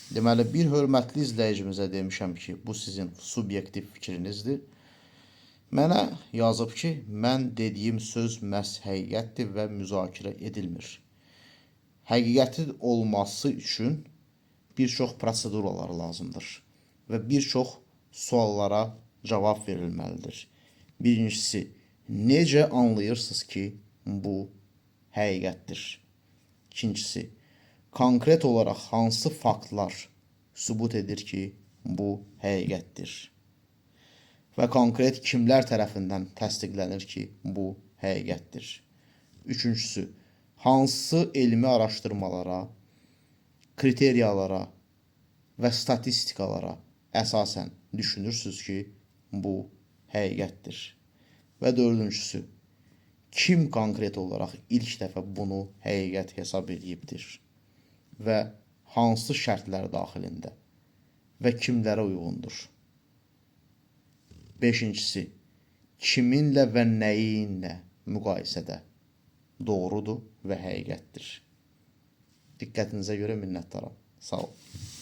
Deməli, bir hörmətli izləyicimizə demişəm ki, bu sizin subyektiv fikrinizdir. Mənə yazıb ki, mən dediyim söz məhz həqiqətdir və müzakirə edilmir. Həqiqəti olması üçün bir çox proseduralar lazımdır və bir çox suallara cavab verilməlidir. Birincisi, necə anlayırsınız ki, bu həqiqətdir? İkincisi, konkret olaraq hansı faktlar sübut edir ki, bu həqiqətdir? Və konkret kimlər tərəfindən təsdiqlənir ki, bu həqiqətdir? Üçüncüsü, hansı elmi araşdırmalara, kriteriyalara və statistikalara əsasən düşünürsünüz ki, bu həqiqətdir? Və dördüncüsü, kim konkret olaraq ilk dəfə bunu həqiqət hesab edibdir və hansı şərtlər daxilində və kimlərə uyğundur? Beşincisi, kiminlə və nəyinlə müqayisədə doğrudur və həqiqətdir? Diqqətinizə görə minnətdaram. Sağ olun.